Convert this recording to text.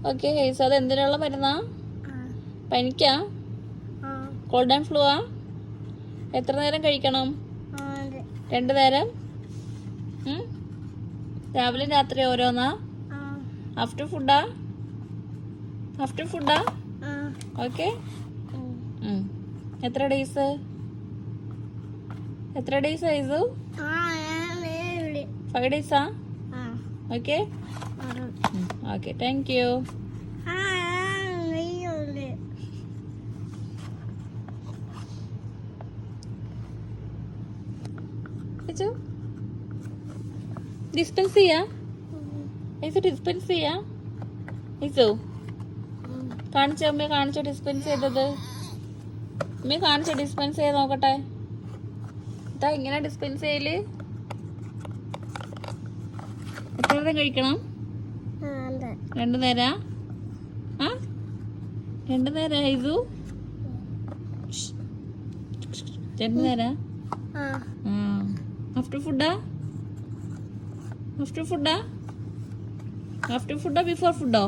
Okay ഹേസ്, അത് എന്തിനുള്ള മരുന്നാ? പനിക്കാ? കോൾഡ് ആൻഡ് ഫ്ലൂ ആ? എത്ര നേരം കഴിക്കണം? 2 നേരം? രാവിലെ രാത്രി ഓരോന്നാ? ആഫ്റ്റർ ഫുഡാ? ആഫ്റ്റർ ഫുഡാ? ഓക്കെ. എത്ര ഡേയ്സ് ഹൈസു? 5 ഡേയ്സാ? Okay okay, thank you. Dispense ചെയ്യാ? ഡിസ്പെൻസ് ചെയ്യാ? കാണിച്ചോ അമ്മയെ, കാണിച്ചോ ഡിസ്പെൻസ് ചെയ്തത്. അമ്മയെ കാണിച്ചോ ഡിസ്പെൻസ് ചെയ്ത് നോക്കട്ടെ. ഇതാ ഇങ്ങനെ ഡിസ്പെൻസ് ചെയ്യല്. എത്ര നേരം കഴിക്കണം? 2 നേരാ? 2 നേരാ ഹൈസു? 2 നേരാ? ആഫ്റ്റർ ഫുഡാ? ആഫ്റ്റർ ഫുഡാ? ബിഫോർ ഫുഡോ?